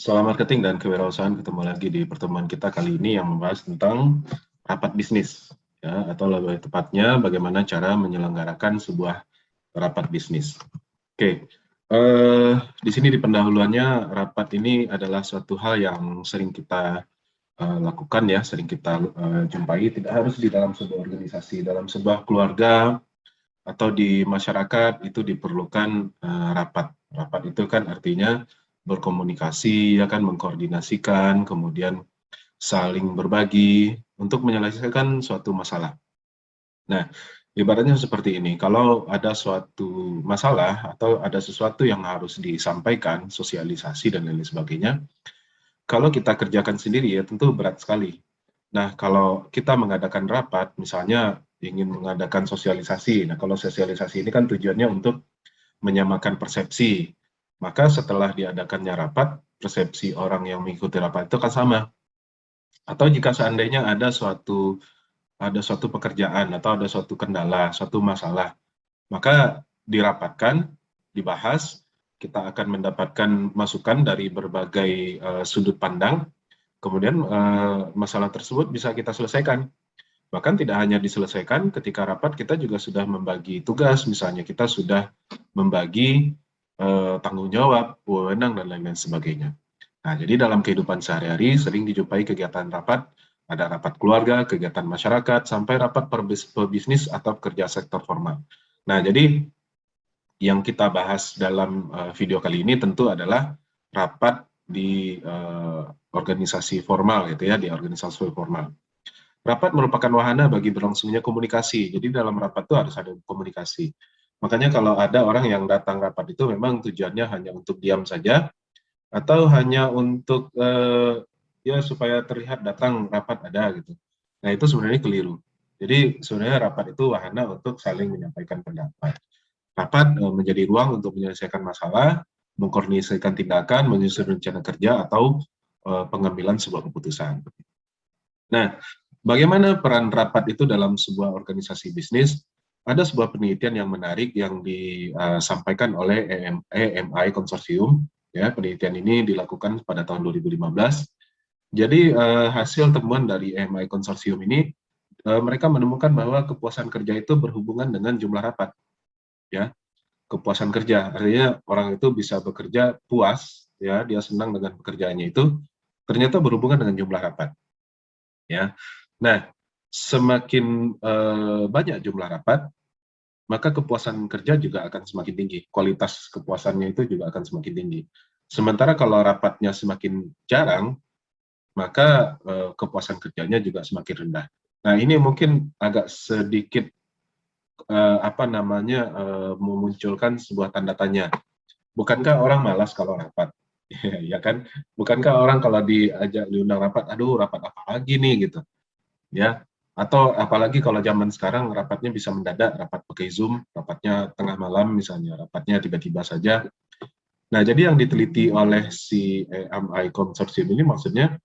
Salam marketing dan kewirausahaan, ketemu lagi di pertemuan kita kali ini yang membahas tentang rapat bisnis, ya, atau lebih tepatnya bagaimana cara menyelenggarakan sebuah rapat bisnis. Oke, di sini di pendahuluannya rapat ini adalah suatu hal yang sering kita lakukan, ya, sering kita jumpai. Tidak harus di dalam sebuah organisasi, dalam sebuah keluarga atau di masyarakat itu diperlukan rapat. Rapat itu kan artinya berkomunikasi, ya kan, mengkoordinasikan, kemudian saling berbagi untuk menyelesaikan suatu masalah. Nah, ibaratnya seperti ini, kalau ada suatu masalah atau ada sesuatu yang harus disampaikan, sosialisasi dan lain sebagainya, kalau kita kerjakan sendiri ya tentu berat sekali. Nah, kalau kita mengadakan rapat, misalnya ingin mengadakan sosialisasi, nah kalau sosialisasi ini kan tujuannya untuk menyamakan persepsi, maka setelah diadakannya rapat, persepsi orang yang mengikuti rapat itu akan sama. Atau jika seandainya ada suatu pekerjaan atau ada suatu kendala, suatu masalah, maka dirapatkan, dibahas, kita akan mendapatkan masukan dari berbagai sudut pandang, kemudian masalah tersebut bisa kita selesaikan. Bahkan tidak hanya diselesaikan, ketika rapat kita juga sudah membagi tugas, misalnya kita sudah membagi tanggung jawab, wewenang, dan lain-lain sebagainya. Nah, jadi dalam kehidupan sehari-hari sering dijumpai kegiatan rapat, ada rapat keluarga, kegiatan masyarakat, sampai rapat pebisnis atau kerja sektor formal. Nah, jadi yang kita bahas dalam video kali ini tentu adalah rapat di organisasi formal, gitu ya, di organisasi formal. Rapat merupakan wahana bagi berlangsungnya komunikasi. Jadi dalam rapat itu harus ada komunikasi. Makanya kalau ada orang yang datang rapat itu memang tujuannya hanya untuk diam saja, atau hanya untuk ya supaya terlihat datang rapat ada gitu. Nah itu sebenarnya keliru. Jadi sebenarnya rapat itu wahana untuk saling menyampaikan pendapat. Rapat menjadi ruang untuk menyelesaikan masalah, mengkoordinasikan tindakan, menyusun rencana kerja, atau pengambilan sebuah keputusan. Nah, bagaimana peran rapat itu dalam sebuah organisasi bisnis? Ada sebuah penelitian yang menarik yang disampaikan oleh EMI Konsorsium. Ya, penelitian ini dilakukan pada tahun 2015. Jadi hasil temuan dari EMI Konsorsium ini, mereka menemukan bahwa kepuasan kerja itu berhubungan dengan jumlah rapat. Ya, kepuasan kerja artinya orang itu bisa bekerja puas, ya, dia senang dengan pekerjaannya itu, ternyata berhubungan dengan jumlah rapat. Ya, nah, semakin banyak jumlah rapat, maka kepuasan kerja juga akan semakin tinggi. Kualitas kepuasannya itu juga akan semakin tinggi. Sementara kalau rapatnya semakin jarang, maka kepuasan kerjanya juga semakin rendah. Nah, ini mungkin agak sedikit memunculkan sebuah tanda tanya. Bukankah orang malas kalau rapat? Ya kan? Bukankah orang kalau diundang rapat, aduh rapat apa lagi nih gitu. Ya, atau apalagi kalau zaman sekarang rapatnya bisa mendadak, rapat pakai Zoom, rapatnya tengah malam misalnya, rapatnya tiba-tiba saja. Nah, jadi yang diteliti oleh si EMI Konsorsium ini maksudnya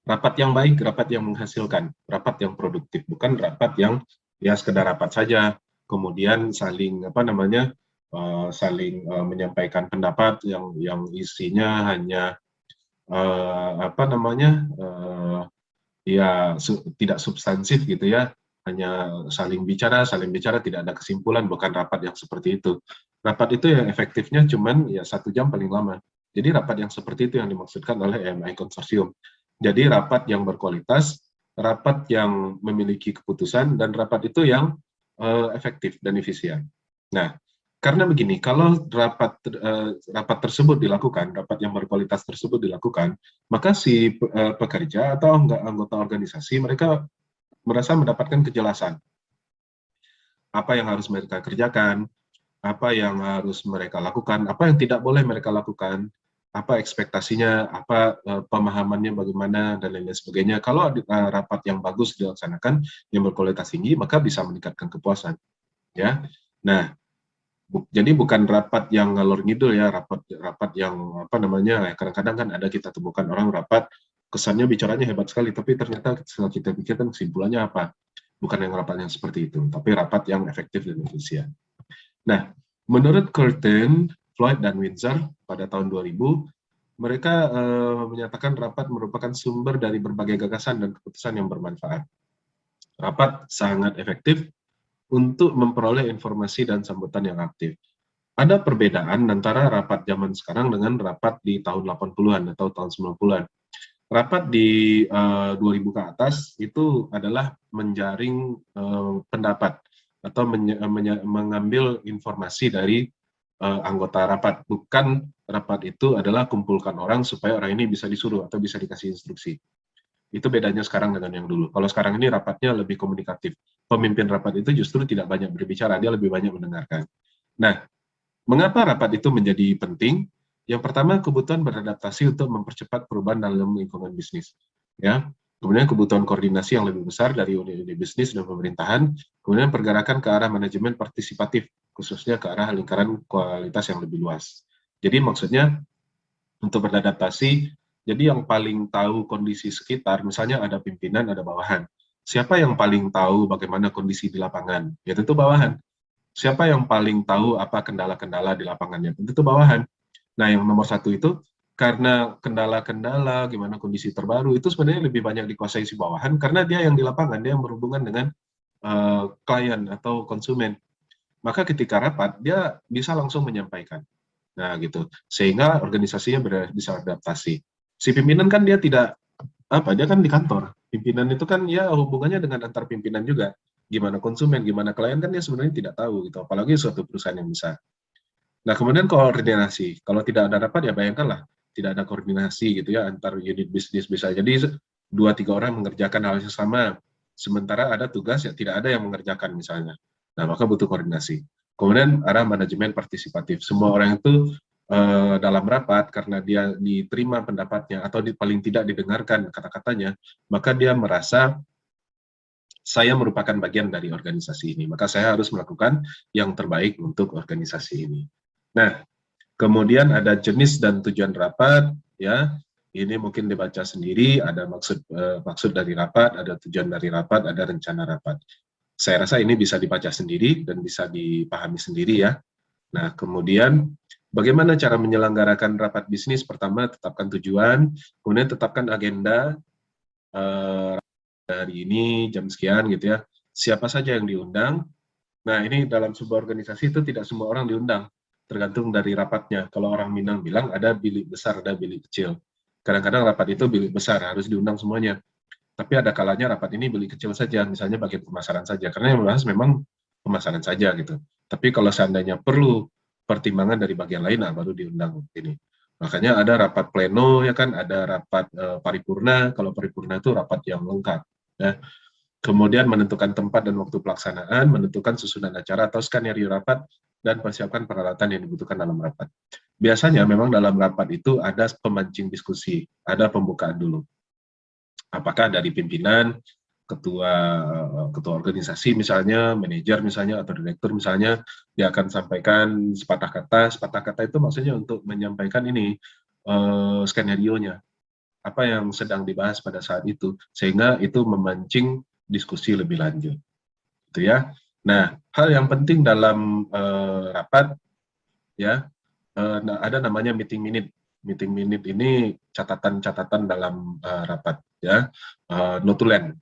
rapat yang baik, rapat yang menghasilkan, rapat yang produktif, bukan rapat yang ya sekedar rapat saja, kemudian saling menyampaikan pendapat yang isinya hanya ya tidak substansif gitu ya, hanya saling bicara tidak ada kesimpulan, bukan rapat yang seperti itu. Rapat itu yang efektifnya cuman ya 1 jam paling lama. Jadi rapat yang seperti itu yang dimaksudkan oleh EMI Konsorsium. Jadi rapat yang berkualitas, rapat yang memiliki keputusan, dan rapat itu yang efektif dan efisien. Nah, karena begini, kalau rapat tersebut dilakukan, rapat yang berkualitas tersebut dilakukan, maka si pekerja atau anggota organisasi mereka merasa mendapatkan kejelasan apa yang harus mereka kerjakan, apa yang harus mereka lakukan, apa yang tidak boleh mereka lakukan, apa ekspektasinya, apa pemahamannya bagaimana, dan lain-lain sebagainya. Kalau rapat yang bagus dilaksanakan, yang berkualitas tinggi, maka bisa meningkatkan kepuasan. Ya, nah, jadi bukan rapat yang ngalor ngidul ya, rapat yang kadang-kadang kan ada kita temukan orang rapat kesannya bicaranya hebat sekali, tapi ternyata setelah kita pikirkan kesimpulannya apa? Bukan yang rapat yang seperti itu, tapi rapat yang efektif dan efisien. Nah, menurut Curtin, Floyd, dan Windsor pada tahun 2000, Mereka menyatakan rapat merupakan sumber dari berbagai gagasan dan keputusan yang bermanfaat. Rapat sangat efektif untuk memperoleh informasi dan sambutan yang aktif. Ada perbedaan antara rapat zaman sekarang dengan rapat di tahun 80-an atau tahun 90-an. Rapat di 2000 ke atas itu adalah menjaring pendapat atau mengambil informasi dari anggota rapat. Bukan rapat itu adalah kumpulkan orang supaya orang ini bisa disuruh atau bisa dikasih instruksi. Itu bedanya sekarang dengan yang dulu. Kalau sekarang ini rapatnya lebih komunikatif. Pemimpin rapat itu justru tidak banyak berbicara, dia lebih banyak mendengarkan. Nah, mengapa rapat itu menjadi penting? Yang pertama, kebutuhan beradaptasi untuk mempercepat perubahan dalam lingkungan bisnis. Ya, kemudian kebutuhan koordinasi yang lebih besar dari unit-unit bisnis dan pemerintahan, kemudian pergerakan ke arah manajemen partisipatif, khususnya ke arah lingkaran kualitas yang lebih luas. Jadi maksudnya untuk beradaptasi, jadi yang paling tahu kondisi sekitar, misalnya ada pimpinan, ada bawahan. Siapa yang paling tahu bagaimana kondisi di lapangan? Ya tentu bawahan. Siapa yang paling tahu apa kendala-kendala di lapangannya? Tentu bawahan. Nah, yang nomor satu itu, karena kendala-kendala, gimana kondisi terbaru, itu sebenarnya lebih banyak dikuasai si bawahan, karena dia yang di lapangan, dia yang berhubungan dengan klien atau konsumen. Maka ketika rapat, dia bisa langsung menyampaikan. Nah, gitu. Sehingga organisasinya bisa adaptasi. Si pimpinan kan dia tidak, dia kan di kantor. Pimpinan itu kan ya hubungannya dengan antar pimpinan juga. Gimana konsumen, gimana klien kan dia sebenarnya tidak tahu gitu. Apalagi suatu perusahaan yang besar. Nah, kemudian koordinasi. Kalau tidak ada rapat ya bayangkanlah, tidak ada koordinasi gitu ya antar unit bisnis, bisa jadi 2-3 orang mengerjakan hal yang sama, sementara ada tugas yang tidak ada yang mengerjakan misalnya. Nah, maka butuh koordinasi. Kemudian arah manajemen partisipatif. Semua orang itu dalam rapat karena dia diterima pendapatnya atau paling tidak didengarkan kata-katanya, maka dia merasa saya merupakan bagian dari organisasi ini, maka saya harus melakukan yang terbaik untuk organisasi ini. Nah, kemudian ada jenis dan tujuan rapat, ya. Ini mungkin dibaca sendiri, ada maksud dari rapat, ada tujuan dari rapat, ada rencana rapat. Saya rasa ini bisa dibaca sendiri dan bisa dipahami sendiri ya. Nah, kemudian bagaimana cara menyelenggarakan rapat bisnis? Pertama, tetapkan tujuan, kemudian tetapkan agenda hari ini jam sekian gitu ya. Siapa saja yang diundang? Nah, ini dalam sebuah organisasi itu tidak semua orang diundang, tergantung dari rapatnya. Kalau orang Minang bilang ada bilik besar, ada bilik kecil. Kadang-kadang rapat itu bilik besar, harus diundang semuanya. Tapi ada kalanya rapat ini bilik kecil saja, misalnya bagian pemasaran saja, karena yang membahas memang pemasaran saja gitu. Tapi kalau seandainya perlu pertimbangan dari bagian lain, nah baru diundang ini. Makanya ada rapat pleno, ya kan, ada rapat paripurna. Kalau paripurna itu rapat yang lengkap. Ya. Kemudian menentukan tempat dan waktu pelaksanaan, menentukan susunan acara atau skenario rapat, dan persiapkan peralatan yang dibutuhkan dalam rapat. Biasanya memang dalam rapat itu ada pemancing diskusi, ada pembukaan dulu. Apakah dari pimpinan, ketua organisasi misalnya, manajer misalnya, atau direktur misalnya, dia akan sampaikan sepatah kata itu maksudnya untuk menyampaikan ini, skenario-nya, apa yang sedang dibahas pada saat itu, sehingga itu memancing diskusi lebih lanjut, gitu ya. Nah, hal yang penting dalam rapat, ya, ada namanya meeting minute. Meeting minute ini catatan-catatan dalam rapat, ya, notulen.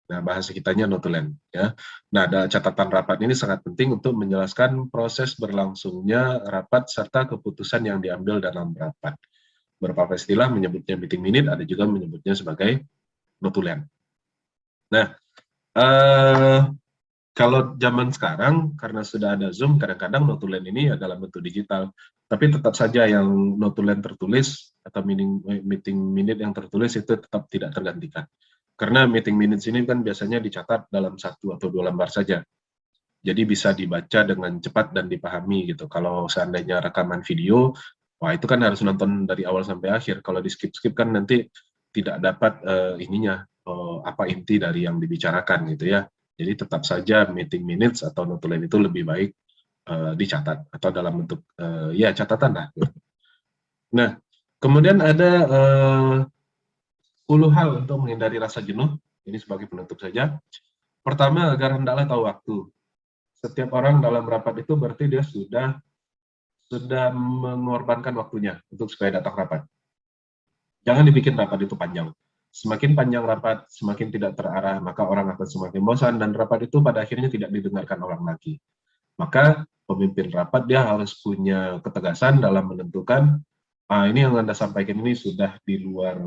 Nah, bahasa kitanya notulen, ya. Nah, ada catatan rapat ini sangat penting untuk menjelaskan proses berlangsungnya rapat serta keputusan yang diambil dalam rapat. Beberapa istilah menyebutnya meeting minute, ada juga menyebutnya sebagai notulen. Nah, kalau zaman sekarang, karena sudah ada Zoom, kadang-kadang notulen ini ya dalam bentuk digital. Tapi tetap saja yang notulen tertulis atau meeting minute yang tertulis itu tetap tidak tergantikan. Karena meeting minutes ini kan biasanya dicatat dalam 1 atau 2 lembar saja. Jadi bisa dibaca dengan cepat dan dipahami gitu. Kalau seandainya rekaman video, wah itu kan harus nonton dari awal sampai akhir. Kalau di skip-skip kan nanti tidak dapat apa inti dari yang dibicarakan gitu ya. Jadi tetap saja meeting minutes atau notulen itu lebih baik dicatat atau dalam bentuk ya catatan lah. Nah, kemudian ada 10 hal untuk menghindari rasa jenuh. Ini sebagai penutup saja. Pertama, agar hendaklah tahu waktu. Setiap orang dalam rapat itu berarti dia sudah mengorbankan waktunya untuk supaya datang rapat. Jangan dibikin rapat itu panjang. Semakin panjang rapat, semakin tidak terarah, maka orang akan semakin bosan, dan rapat itu pada akhirnya tidak didengarkan orang lagi. Maka pemimpin rapat dia harus punya ketegasan dalam menentukan, ini yang Anda sampaikan ini sudah di luar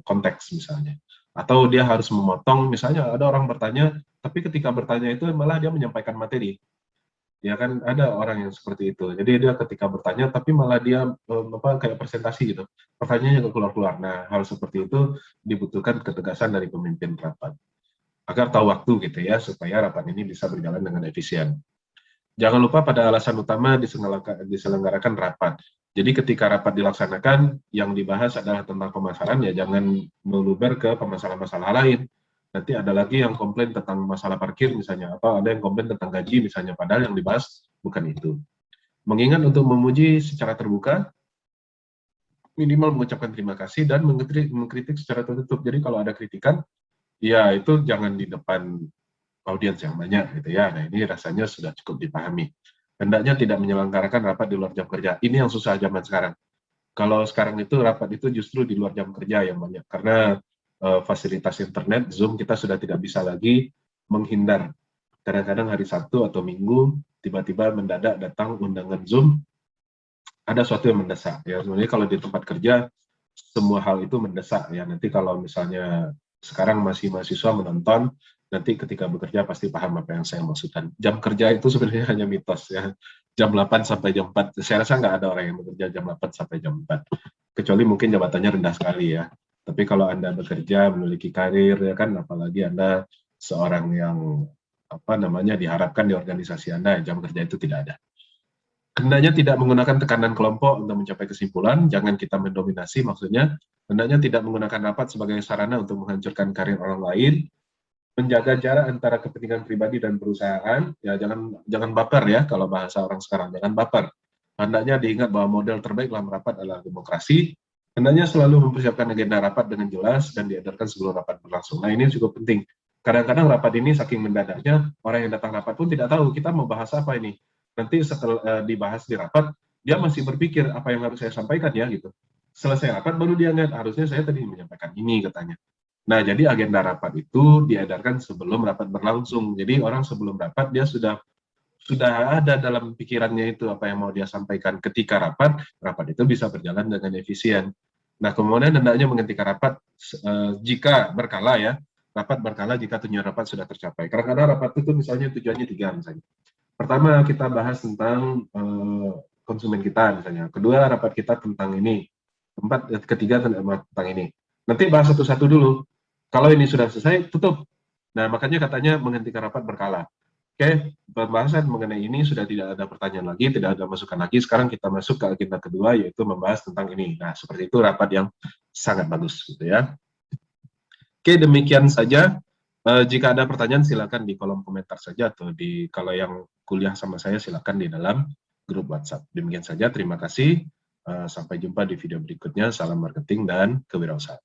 konteks misalnya. Atau dia harus memotong, misalnya ada orang bertanya, tapi ketika bertanya itu malah dia menyampaikan materi. Ya kan ada orang yang seperti itu. Jadi dia ketika bertanya tapi malah dia kayak presentasi gitu. Pertanyaannya nggak keluar-keluar. Nah, hal seperti itu dibutuhkan ketegasan dari pemimpin rapat agar tahu waktu gitu ya supaya rapat ini bisa berjalan dengan efisien. Jangan lupa pada alasan utama diselenggarakan rapat. Jadi ketika rapat dilaksanakan, yang dibahas adalah tentang pemasaran, ya jangan meluber ke permasalahan-masalah lain. Nanti ada lagi yang komplain tentang masalah parkir misalnya, atau ada yang komplain tentang gaji misalnya, padahal yang dibahas bukan itu. Mengingat untuk memuji secara terbuka, minimal mengucapkan terima kasih dan mengkritik secara tertutup. Jadi kalau ada kritikan, ya itu jangan di depan audiens yang banyak gitu ya. Nah, ini rasanya sudah cukup dipahami. Hendaknya tidak menyelenggarakan rapat di luar jam kerja. Ini yang susah zaman sekarang. Kalau sekarang itu rapat itu justru di luar jam kerja yang banyak, karena fasilitas internet, Zoom kita sudah tidak bisa lagi menghindar. Kadang-kadang hari Sabtu atau Minggu tiba-tiba mendadak datang undangan Zoom, ada sesuatu yang mendesak. Ya, sebenarnya kalau di tempat kerja semua hal itu mendesak ya. Nanti kalau misalnya sekarang masih mahasiswa menonton, nanti ketika bekerja pasti paham apa yang saya maksudkan. Jam kerja itu sebenarnya hanya mitos ya. Jam 8 sampai jam 4. Saya rasa nggak ada orang yang bekerja jam 8 sampai jam 4. Kecuali mungkin jabatannya rendah sekali ya. Tapi kalau Anda bekerja, memiliki karir ya kan, apalagi Anda seorang yang diharapkan di organisasi Anda, jam kerja itu tidak ada. Hendaknya tidak menggunakan tekanan kelompok untuk mencapai kesimpulan, jangan kita mendominasi maksudnya. Hendaknya tidak menggunakan rapat sebagai sarana untuk menghancurkan karir orang lain, menjaga jarak antara kepentingan pribadi dan perusahaan, ya jangan baper ya kalau bahasa orang sekarang, jangan baper. Hendaknya diingat bahwa model terbaik dalam rapat adalah demokrasi. Hendaknya selalu mempersiapkan agenda rapat dengan jelas dan diedarkan sebelum rapat berlangsung. Nah, ini cukup penting. Kadang-kadang rapat ini saking mendadaknya, orang yang datang rapat pun tidak tahu kita mau bahas apa ini. Nanti setelah dibahas di rapat, dia masih berpikir apa yang harus saya sampaikan ya gitu. Selesai rapat baru dia ingat, harusnya saya tadi menyampaikan ini katanya. Nah, jadi agenda rapat itu diedarkan sebelum rapat berlangsung. Jadi orang sebelum rapat dia sudah ada dalam pikirannya itu apa yang mau dia sampaikan. Ketika rapat itu bisa berjalan dengan efisien. Nah, kemudian hendaknya menghentikan rapat jika berkala ya. Rapat berkala jika tujuan rapat sudah tercapai. Kadang-kadang rapat itu misalnya tujuannya 3 misalnya. Pertama, kita bahas tentang konsumen kita misalnya. Kedua, rapat kita tentang ini. Ketiga tentang ini. Nanti bahas satu-satu dulu. Kalau ini sudah selesai, tutup. Nah, makanya katanya menghentikan rapat berkala. Oke, pembahasan mengenai ini sudah tidak ada pertanyaan lagi, tidak ada masukan lagi. Sekarang kita masuk ke agenda kedua, yaitu membahas tentang ini. Nah, seperti itu rapat yang sangat bagus, gitu ya. Oke, demikian saja. Jika ada pertanyaan silakan di kolom komentar saja atau kalau yang kuliah sama saya silakan di dalam grup WhatsApp. Demikian saja, terima kasih. Sampai jumpa di video berikutnya. Salam marketing dan kewirausahaan.